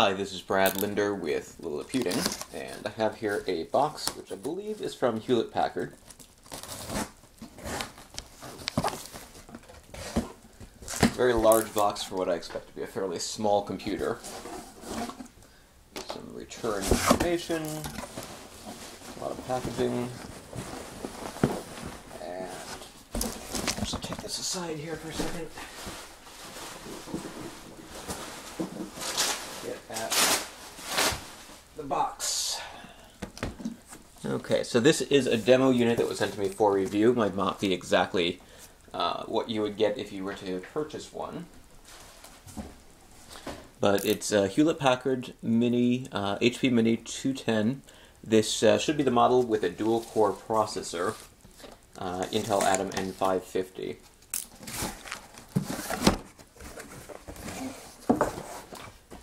Hi, this is Brad Linder with Lilliputian, and I have here a box which I believe is from Hewlett-Packard. Very large box for what I expect to be a fairly small computer. Some return information, a lot of packaging, and just take this aside here for a second. At the box. Okay, so this is a demo unit that was sent to me for review. Might not be exactly what you would get if you were to purchase one. But it's a Hewlett-Packard Mini, HP Mini 210. This should be the model with a dual-core processor, Intel Atom N550.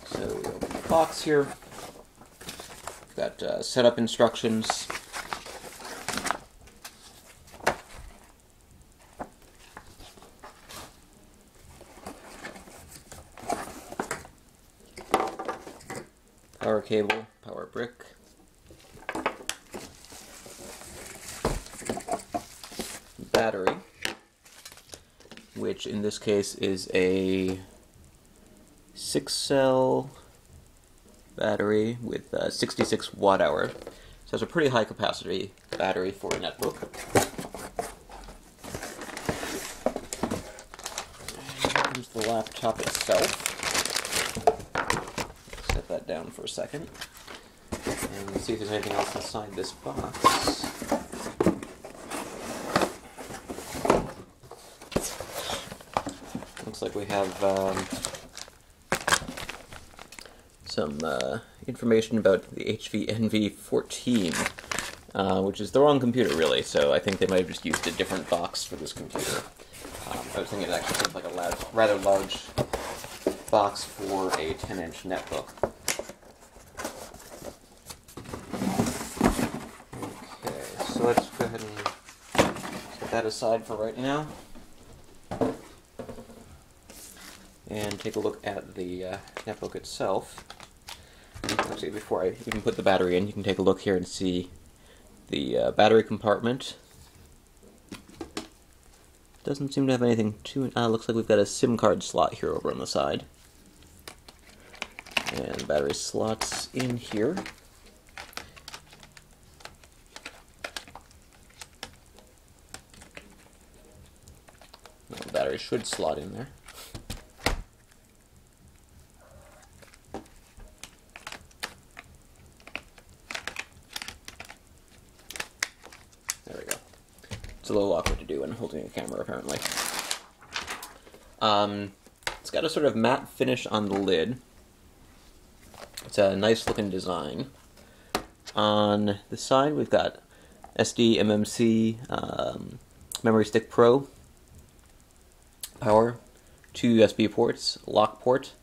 So we open the box here. We've got setup instructions. Power cable, power brick. Battery, which in this case is a 6-cell battery with 66 watt-hour. So it's a pretty high capacity battery for a netbook. And here comes the laptop itself. Set that down for a second. And see if there's anything else inside this box. Looks like we have some information about the HP Envy 14, which is the wrong computer, really, so I think they might have just used a different box for this computer. I was thinking it actually seems like a rather large box for a 10-inch netbook. Okay, so let's go ahead and set that aside for right now. And take a look at the netbook itself. Actually, before I even put the battery in, you can take a look here and see the battery compartment. Doesn't seem to have anything too... looks like we've got a SIM card slot here over on the side. And battery slots in here. Well, the battery should slot in there. There we go. It's a little awkward to do when holding a camera, apparently. It's got a sort of matte finish on the lid. It's a nice looking design. On the side we've got SD, MMC, Memory Stick Pro, power, 2 USB ports, lock port,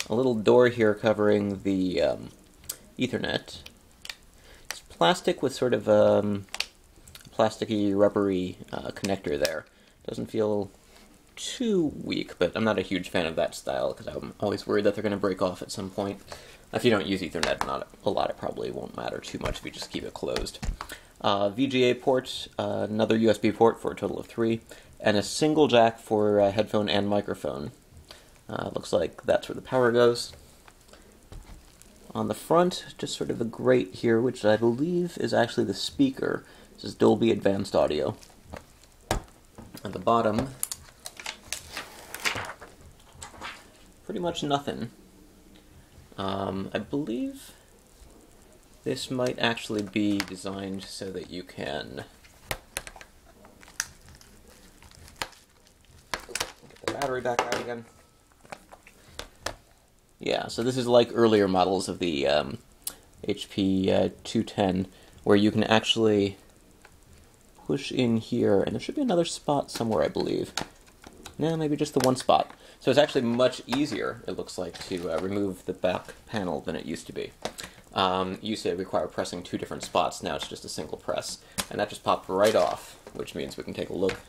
a little door here covering the Ethernet. It's plastic with sort of plasticky, rubbery connector there. Doesn't feel too weak, but I'm not a huge fan of that style because I'm always worried that they're going to break off at some point. If you don't use Ethernet not a lot, it probably won't matter too much if you just keep it closed. VGA port, another USB port for a total of 3, and a single jack for headphone and microphone. Looks like that's where the power goes. On the front, just sort of a grate here, which I believe is actually the speaker. This is Dolby Advanced Audio. At the bottom, pretty much nothing. I believe this might actually be designed so that you can get the battery back out again. Yeah, so this is like earlier models of the HP 210, where you can actually push in here, and there should be another spot somewhere, I believe. No, maybe just the one spot. So it's actually much easier, it looks like, to remove the back panel than it used to be. It used to require pressing 2 different spots, now it's just a single press. And that just popped right off, which means we can take a look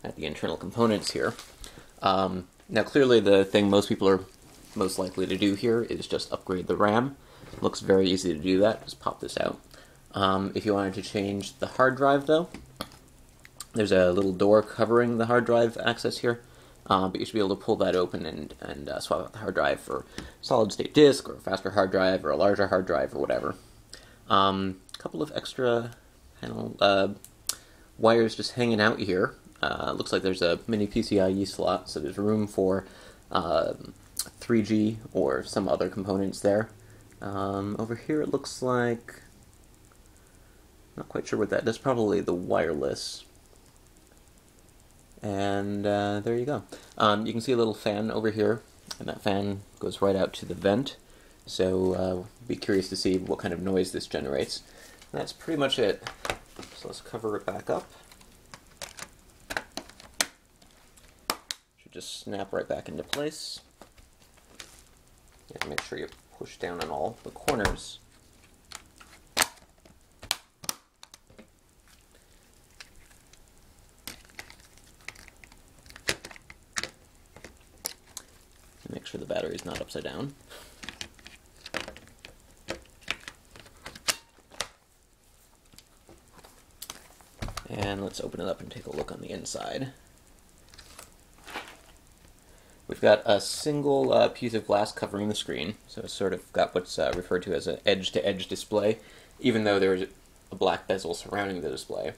at the internal components here. Now clearly the thing most people are most likely to do here is just upgrade the RAM. Looks very easy to do that. Just pop this out. If you wanted to change the hard drive, though, there's a little door covering the hard drive access here, but you should be able to pull that open and swap out the hard drive for solid-state disk, or a faster hard drive, or a larger hard drive, or whatever. A couple of extra panel wires just hanging out here. Looks like there's a mini PCIe slot, so there's room for 3G or some other components there. Over here it looks like, not quite sure what that is, probably the wireless. And there you go. You can see a little fan over here, and that fan goes right out to the vent. So be curious to see what kind of noise this generates. And that's pretty much it. So let's cover it back up. Should just snap right back into place. And make sure you push down on all the corners. Make sure the battery is not upside down. And let's open it up and take a look on the inside. We've got a single piece of glass covering the screen, so it's sort of got what's referred to as an edge-to-edge display, even though there's a black bezel surrounding the display.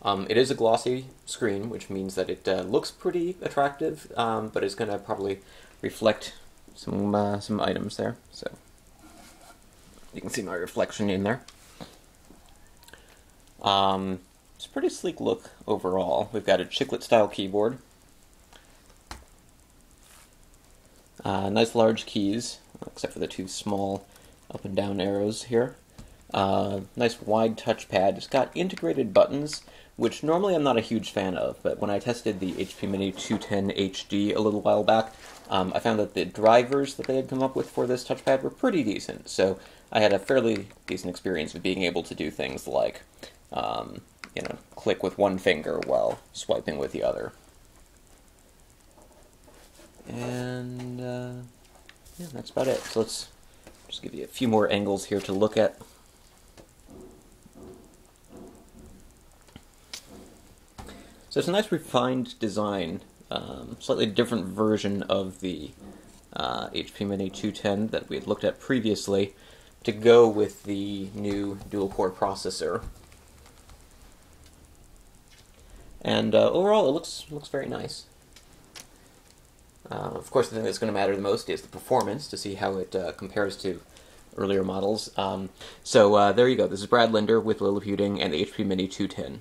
It is a glossy screen, which means that it looks pretty attractive, but it's going to probably reflect some items there. So you can see my reflection in there. It's a pretty sleek look overall. We've got a chiclet-style keyboard. Nice large keys, except for the two small up and down arrows here. Nice wide touchpad. It's got integrated buttons, which normally I'm not a huge fan of, but when I tested the HP Mini 210 HD a little while back, I found that the drivers that they had come up with for this touchpad were pretty decent, so I had a fairly decent experience of being able to do things like, click with one finger while swiping with the other. And, yeah, that's about it. So let's just give you a few more angles here to look at. So it's a nice refined design, slightly different version of the HP Mini 210 that we had looked at previously, to go with the new dual-core processor. And overall, it looks very nice. Of course, the thing that's going to matter the most is the performance, to see how it compares to earlier models. So there you go. This is Brad Linder with Liliputing and the HP Mini 210.